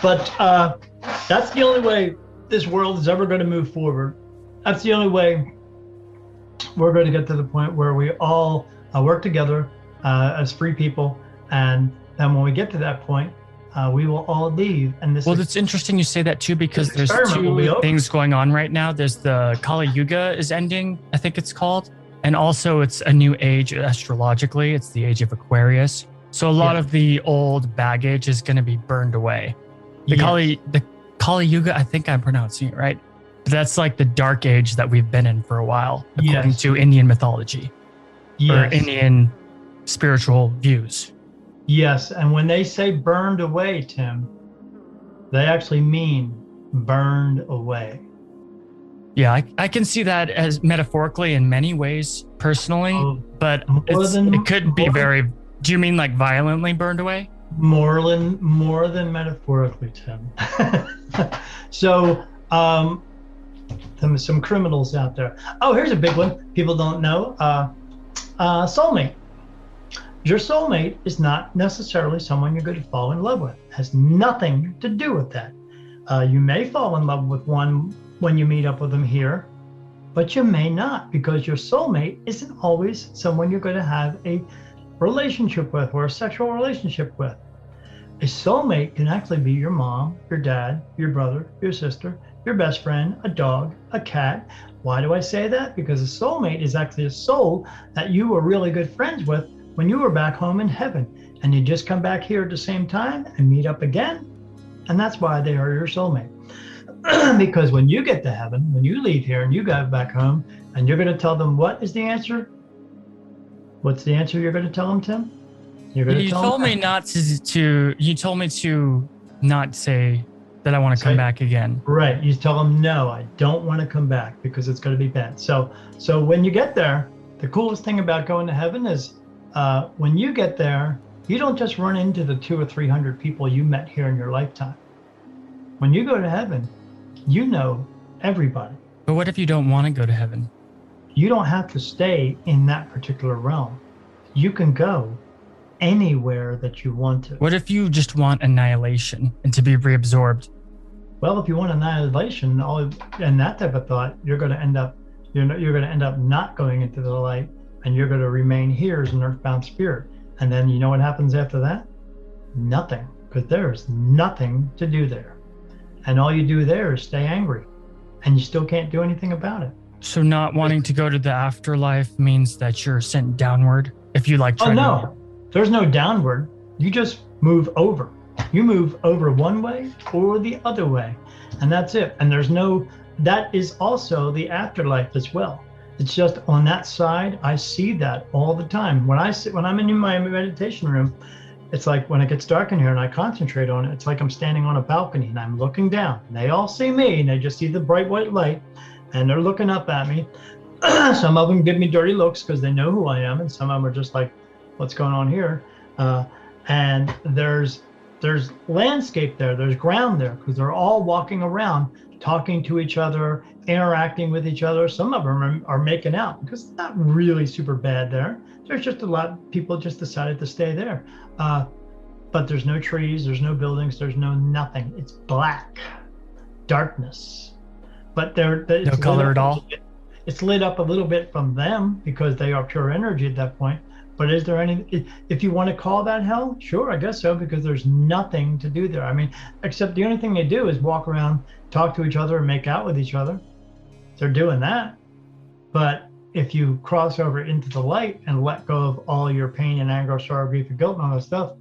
But that's the only way this world is ever going to move forward. That's the only way we're going to get to the point where we all work together as free people. And then when we get to that point, we will all leave. And this. Well, it's interesting you say that too, because there's two things going on right now. There's the Kali Yuga is ending, I think it's called. And also it's a new age astrologically. It's the age of Aquarius. So a lot of the old baggage is going to be burned away. The Kali Yuga, I think I'm pronouncing it right. But that's like the dark age that we've been in for a while, according to Indian mythology or Indian spiritual views. Yes, and when they say burned away, Tim, They actually mean burned away. Yeah, I can see that as metaphorically in many ways personally, Oh, but more it could be more, very. Do you mean like violently burned away? more than metaphorically, Tim. So, some criminals out there. Oh, here's a big one. People don't know. Soulmate. Your soulmate is not necessarily someone you're going to fall in love with. It has nothing to do with that. You may fall in love with one when you meet up with them here, but you may not, because your soulmate isn't always someone you're going to have a relationship with or a sexual relationship with. A soulmate can actually be your mom, your dad, your brother, your sister, your best friend, a dog, a cat. Why do I say that? Because a soulmate is actually a soul that you were really good friends with when you were back home in heaven, and you just come back here at the same time and meet up again. And that's why they are your soulmate. Because when you get to heaven, when you leave here and you go back home and you're going to tell them, what is the answer? What's the answer you're going to tell them, Tim? You're going to You tell told them me not to. You told me to not say that I want to come back again. Right. You tell them, no, I don't want to come back because it's going to be bad. So when you get there, the coolest thing about going to heaven is when you get there, you don't just run into the 200 or 300 people you met here in your lifetime. When you go to heaven, you know everybody. But what if you don't want to go to heaven? You don't have to stay in that particular realm. You can go anywhere that you want to. What if you just want annihilation and to be reabsorbed? Well, if you want annihilation and that type of thought, you're going to end up not going into the light, and you're going to remain here as an earthbound spirit. And then you know what happens after that? Nothing, because there's nothing to do there. And all you do there is stay angry, and you still can't do anything about it. So not wanting to go to the afterlife means that you're sent downward if you like try Oh, no, there's no downward. You just move over. You move over one way or the other way, and that's it. And that is also the afterlife as well. It's just on that side. I see that all the time. When I'm in my meditation room, it's like when it gets dark in here and I concentrate on it, it's like I'm standing on a balcony and I'm looking down, and they all see me and they just see the bright white light and they're looking up at me. Some of them give me dirty looks because they know who I am, and some of them are just like, what's going on here? And there's landscape there, there's ground there, because they're all walking around, talking to each other, interacting with each other. Some of them are making out because it's not really super bad there. There's just a lot of people just decided to stay there. But there's no trees, there's no buildings, there's no nothing. It's black, darkness. But no color at all. It's lit up a little bit from them because they are pure energy at that point. But is there any, if you want to call that hell? Sure, I guess so, because there's nothing to do there. I mean, except the only thing they do is walk around, talk to each other, and make out with each other. They're doing that. But if you cross over into the light and let go of all your pain and anger, sorrow, grief, and guilt and all that stuff,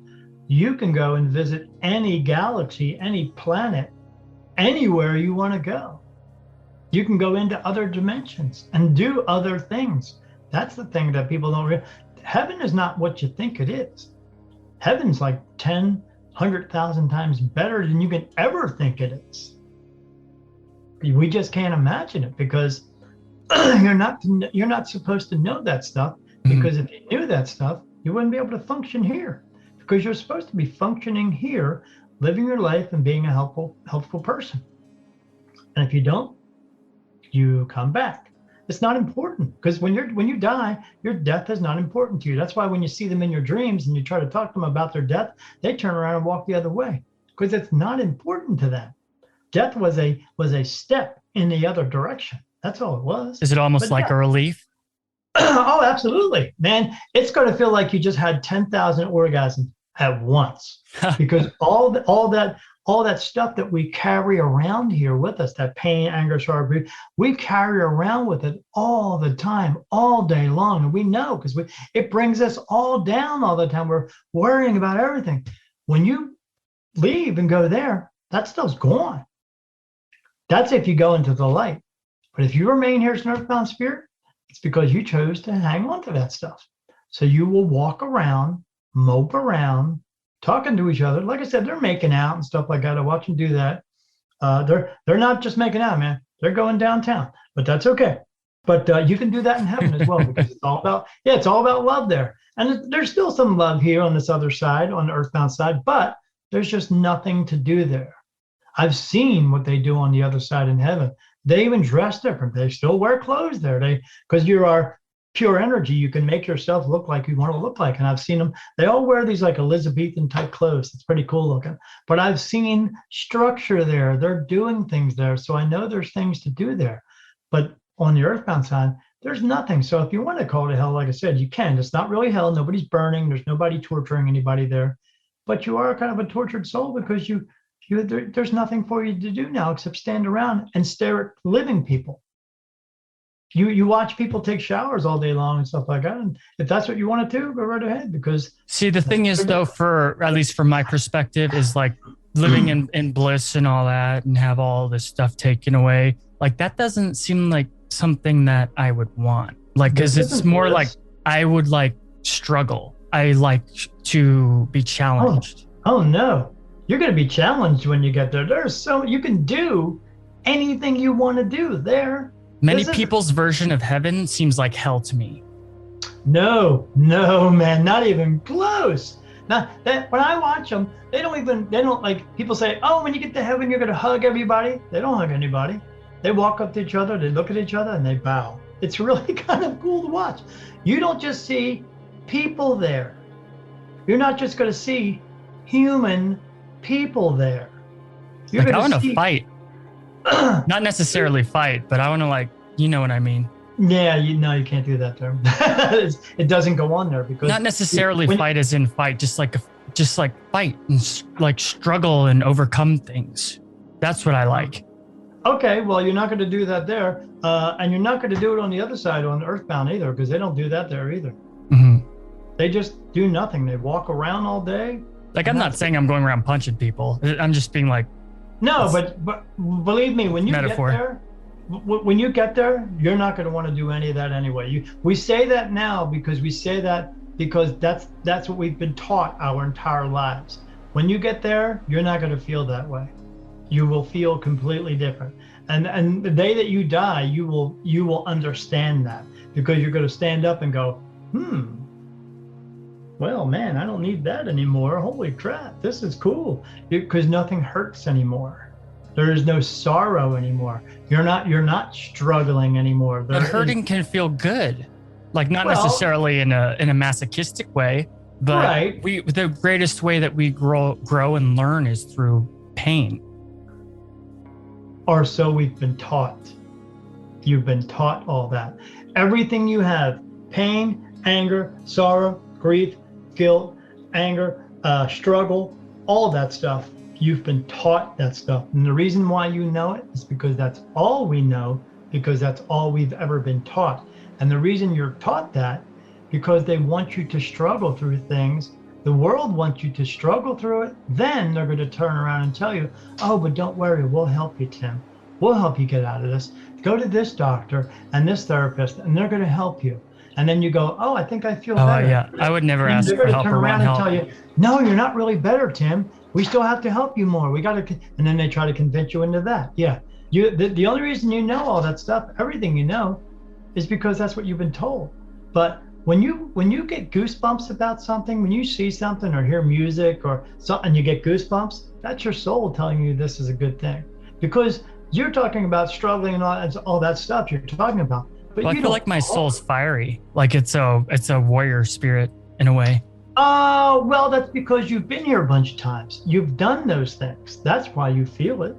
you can go and visit any galaxy, any planet, anywhere you want to go. You can go into other dimensions and do other things. That's the thing that people don't realize. Heaven is not what you think it is. Heaven's like 10, 100,000 times better than you can ever think it is. We just can't imagine it because you're not supposed to know that stuff, because if you knew that stuff, you wouldn't be able to function here, because you're supposed to be functioning here, living your life and being a helpful person. And if you don't, you come back. It's not important, because when you die, your death is not important to you. That's why when you see them in your dreams and you try to talk to them about their death, they turn around and walk the other way, because it's not important to them. Death was a step in the other direction. That's all it was. Is it almost like a relief? Oh, absolutely, man. It's going to feel like you just had 10,000 orgasms at once, because all that stuff that we carry around here with us, that pain, anger, sorrow, grief, we carry around with it all the time, all day long. And we know, because it brings us all down all the time. We're worrying about everything. When you leave and go there, that stuff's gone. That's if you go into the light. But if you remain here as an earthbound spirit, it's because you chose to hang on to that stuff. So you will walk around, mope around, talking to each other. Like I said, they're making out and stuff like that. I watch them do that. They're not just making out, man. They're going downtown, but that's okay. But you can do that in heaven as well, because it's all about love there. And there's still some love here on this other side, on the earthbound side, but there's just nothing to do there. I've seen what they do on the other side in heaven. They even dress different. They still wear clothes there. Because you are pure energy, you can make yourself look like you want to look like. And I've seen them. They all wear these like Elizabethan type clothes. It's pretty cool looking. But I've seen structure there. They're doing things there. So I know there's things to do there. But on the earthbound side, there's nothing. So if you want to call it hell, like I said, you can. It's not really hell. Nobody's burning. There's nobody torturing anybody there. But you are kind of a tortured soul, because there's nothing for you to do now except stand around and stare at living people. You watch people take showers all day long and stuff like that. And if that's what you want to do, go right ahead. Because see, the thing is, though, at least from my perspective, is like living in bliss and all that, and have all this stuff taken away. Like that doesn't seem like something that I would want. Like, because it's more like I would like struggle. I like to be challenged. Oh no, you're going to be challenged when you get there. You can do anything you want to do there. Many people's version of heaven seems like hell to me. No, man, not even close. When I watch them, they don't like, people say, oh, when you get to heaven, you're going to hug everybody. They don't hug anybody. They walk up to each other, they look at each other, and they bow. It's really kind of cool to watch. You don't just see people there. You're not just going to see human people there. I want to fight. Not necessarily fight, but I want to, like, you know what I mean? Yeah, you can't do that there. It doesn't go on there, because not necessarily fight as in fight, just like fight and like struggle and overcome things. That's what I like. Okay, well, you're not going to do that there, and you're not going to do it on the other side, on Earthbound either, because they don't do that there either. Mm-hmm. They just do nothing. They walk around all day. Like, I'm not saying I'm going around punching people. I'm just being like, no, but believe me, when you get there, you're not going to want to do any of that anyway. We say that now because that's what we've been taught our entire lives. When you get there, you're not going to feel that way. You will feel completely different. And the day that you die, you will understand that, because you're going to stand up and go, well, man, I don't need that anymore. Holy crap, this is cool. Because nothing hurts anymore. There is no sorrow anymore. You're not struggling anymore. But hurting can feel good, like not necessarily in a masochistic way, but right. The greatest way that we grow and learn is through pain. Or so we've been taught. You've been taught all that. Everything you have, pain, anger, sorrow, grief, guilt, anger, struggle, all of that stuff, you've been taught that stuff. And the reason why you know it is because that's all we know, because that's all we've ever been taught. And the reason you're taught that, because they want you to struggle through things. The world wants you to struggle through it. Then they're going to turn around and tell you, oh, but don't worry, we'll help you, Tim. We'll help you get out of this. Go to this doctor and this therapist, and they're going to help you. And then you go, oh, I think I feel better. Yeah, I would never ask for help or want help. They're going to turn around and tell you, no, you're not really better, Tim. We still have to help you more. And then they try to convince you into that. Yeah, the only reason you know all that stuff, everything you know, is because that's what you've been told. But when you get goosebumps about something, when you see something or hear music or something, and you get goosebumps, that's your soul telling you this is a good thing, because you're talking about struggling and all that stuff you're talking about. But I feel like my soul's fiery, like it's a warrior spirit in a way. Oh, well, that's because you've been here a bunch of times. You've done those things. That's why you feel it.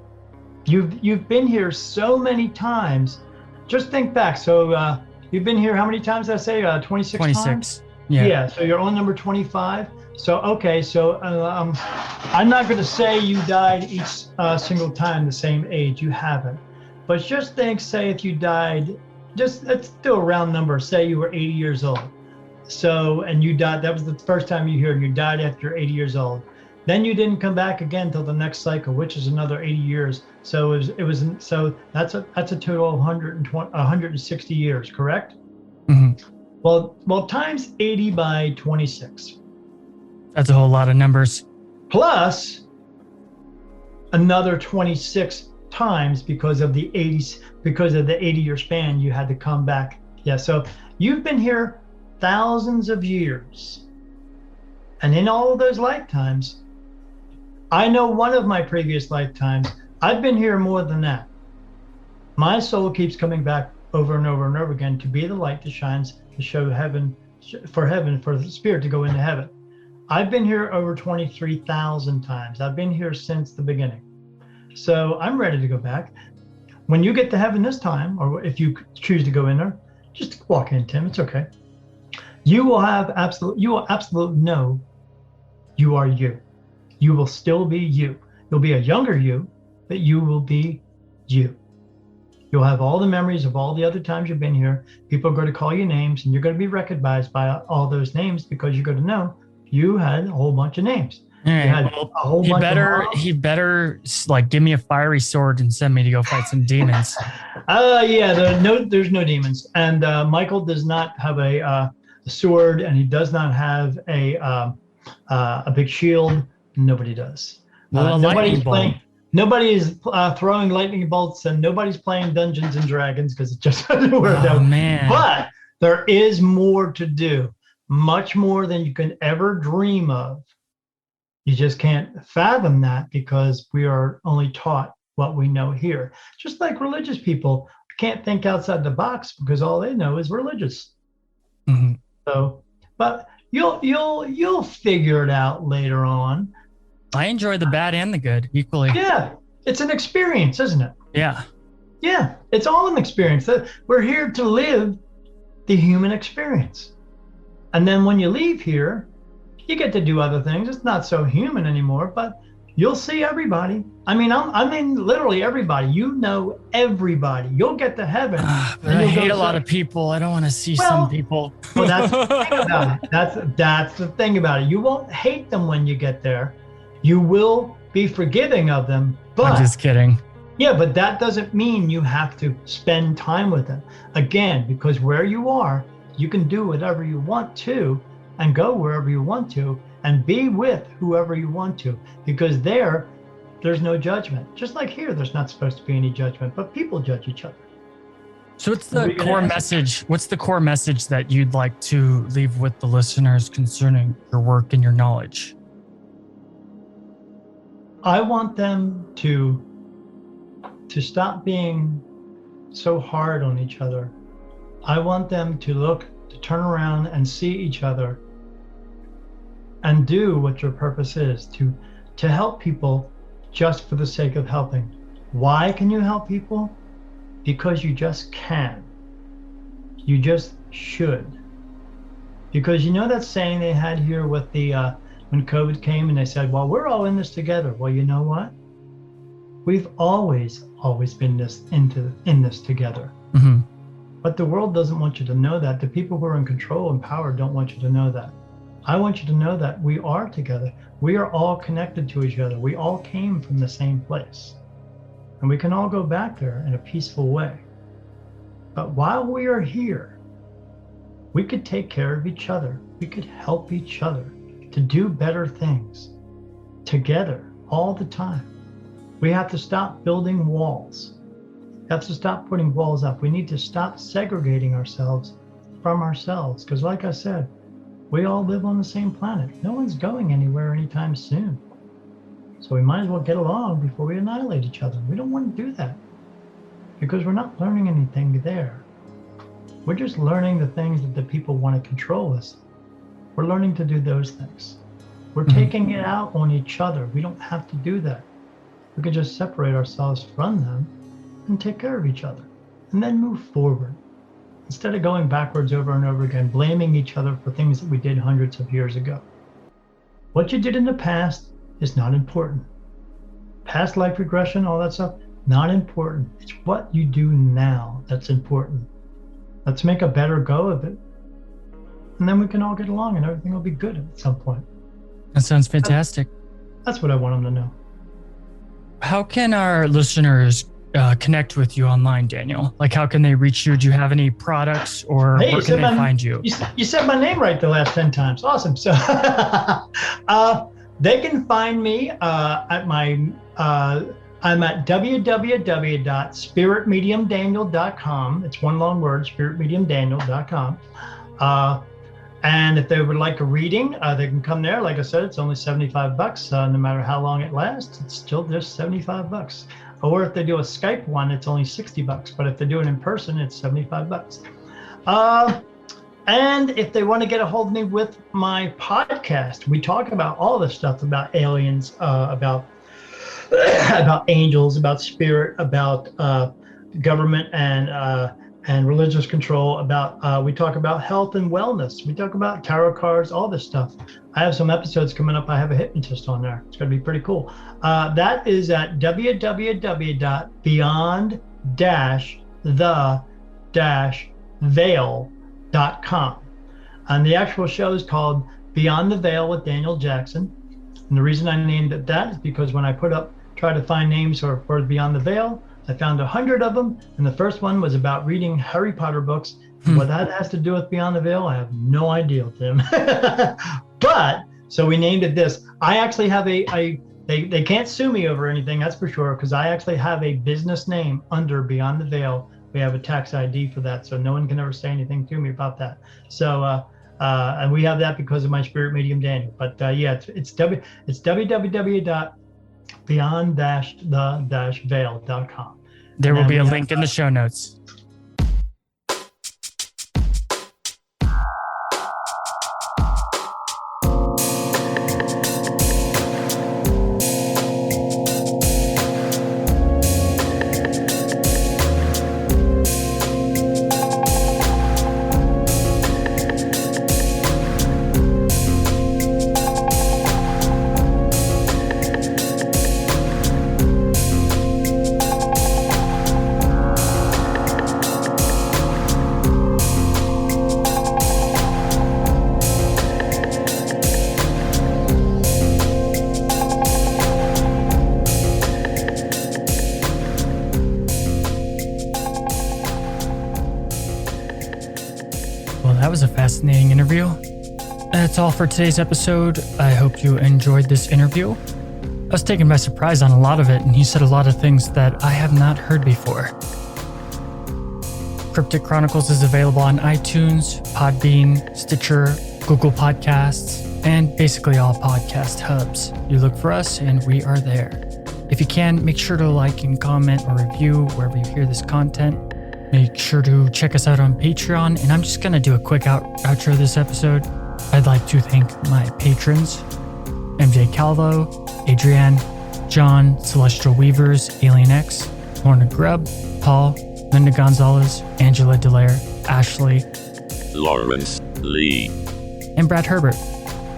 You've been here so many times. Just think back. So you've been here how many times did I say? 26 times? 26. Yeah. Yeah, so you're on number 25. So, okay, so I'm not going to say you died each single time the same age. You haven't. But just think, say if you died, let's do a round number. Say you were 80 years old. So, and you died, that was the first time you heard, you died after you're 80 years old. Then you didn't come back again till the next cycle, which is another 80 years. So so that's a total of 160 years, correct? Mm-hmm. Well, times 80 by 26. That's a whole lot of numbers. plus another 26 times because of the 80-year span you had to come back. Yeah, so you've been here thousands of years. And in all of those lifetimes, I know one of my previous lifetimes, I've been here more than that. My soul keeps coming back over and over and over again to be the light that shines to show heaven, for the spirit to go into heaven. I've been here over 23,000 times. I've been here since the beginning. So I'm ready to go back. When you get to heaven this time, or if you choose to go in there, just walk in, Tim. It's okay. You will absolutely know you are you. You will still be you. You'll be a younger you, but you will be you. You'll have all the memories of all the other times you've been here. People are going to call you names, and you're going to be recognized by all those names because you're going to know you had a whole bunch of names. All right, well, he better like give me a fiery sword and send me to go fight some demons. Yeah, there's no demons, and Michael does not have a sword, and he does not have a big shield. Nobody does. Well, Nobody is throwing lightning bolts, and nobody's playing Dungeons and Dragons because it just doesn't work out. Man. But there is more to do, much more than you can ever dream of. You just can't fathom that because we are only taught what we know here. Just like religious people can't think outside the box because all they know is religious. Mm-hmm. So, but you'll figure it out later on. I enjoy the bad and the good equally. Yeah, it's an experience, isn't it? Yeah. Yeah, it's all an experience. We're here to live the human experience. And then when you leave here, you get to do other things. It's not so human anymore, but you'll see everybody. I mean, literally everybody. You know everybody. You'll get to heaven. But I hate a lot of people. I don't want to see some people. Well, that's the thing about it. That's the thing about it. You won't hate them when you get there. You will be forgiving of them. But I'm just kidding. Yeah, but that doesn't mean you have to spend time with them. Again, because where you are, you can do whatever you want to and go wherever you want to and be with whoever you want to, because there's no judgment. Just like here, there's not supposed to be any judgment, but people judge each other. So what's the core message? What's the core message that you'd like to leave with the listeners concerning your work and your knowledge? I want them to stop being so hard on each other. I want them to turn around and see each other and do what your purpose is, to help people just for the sake of helping. Why can you help people? Because you just can. You just should. Because you know that saying they had here with the when COVID came and they said, well, we're all in this together. Well, you know what? We've always been in this together. Mm-hmm. But the world doesn't want you to know that. The people who are in control and power don't want you to know that. I want you to know that we are together. We are all connected to each other. We all came from the same place. And we can all go back there in a peaceful way. But while we are here, we could take care of each other. We could help each other to do better things together all the time. We have to stop building walls. We have to stop putting walls up. We need to stop segregating ourselves from ourselves. Because like I said, we all live on the same planet. No one's going anywhere anytime soon. So we might as well get along before we annihilate each other. We don't want to do that because we're not learning anything there. We're just learning the things that the people want to control us. We're learning to do those things. We're taking it out on each other. We don't have to do that. We can just separate ourselves from them and take care of each other and then move forward. Instead of going backwards over and over again, blaming each other for things that we did hundreds of years ago. What you did in the past is not important. Past life regression, all that stuff, not important. It's what you do now that's important. Let's make a better go of it. And then we can all get along and everything will be good at some point. That sounds fantastic. That's what I want them to know. How can our listeners connect with you online, Daniel? Like, how can they reach you? Do you have any products or where can they find you? You said my name right the last 10 times. Awesome. So They can find me at my, I'm at www.spiritmediumdaniel.com. It's one long word, spiritmediumdaniel.com. And if they would like a reading, they can come there. Like I said, it's only $75. No matter how long it lasts, it's still just $75. Or if they do a Skype one, it's only $60. But if they do it in person, it's $75. And if they want to get a hold of me with my podcast, we talk about all this stuff about aliens, about angels, about spirit, about government and religious control, about we talk about health and wellness, we talk about tarot cards, all this stuff. I have some episodes coming up. I have a hypnotist on there. It's going to be pretty cool. That is at www.beyond-the-veil.com. And the actual show is called Beyond the Veil with Daniel Jackson. And the reason I named it that is because when I try to find names for Beyond the Veil, I found 100 of them, and the first one was about reading Harry Potter books. What that has to do with Beyond the Veil, I have no idea, Tim. But, so we named it this. I actually have they can't sue me over anything, that's for sure, because I actually have a business name under Beyond the Veil. We have a tax ID for that, so no one can ever say anything to me about that. So, and we have that because of my spirit medium, Daniel. But yeah, it's www.beyond-the-veil.com. There will be a link in the show notes. That was a fascinating interview. That's all for today's episode. I hope you enjoyed this interview. I was taken by surprise on a lot of it, and he said a lot of things that I have not heard before. Cryptic Chronicles is available on iTunes, Podbean, Stitcher, Google Podcasts, and basically all podcast hubs. You look for us, and we are there. If you can, make sure to like and comment or review wherever you hear this content. Make sure to check us out on Patreon, and I'm just going to do a quick outro this episode. I'd like to thank my patrons, MJ Calvo, Adrienne, John, Celestial Weavers, Alien X, Lorna Grubb, Paul, Linda Gonzalez, Angela Delaire, Ashley, Lawrence Lee, and Brad Herbert.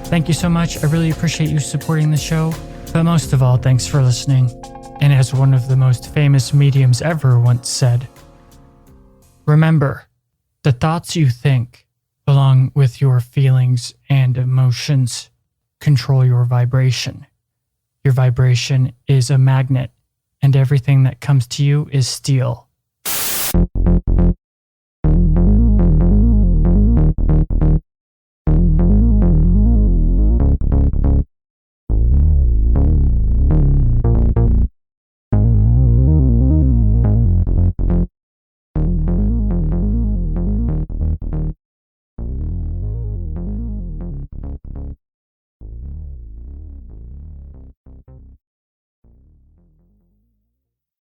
Thank you so much. I really appreciate you supporting the show, but most of all, thanks for listening. And as one of the most famous mediums ever once said, remember, the thoughts you think, along with your feelings and emotions, control your vibration. Your vibration is a magnet, and everything that comes to you is steel.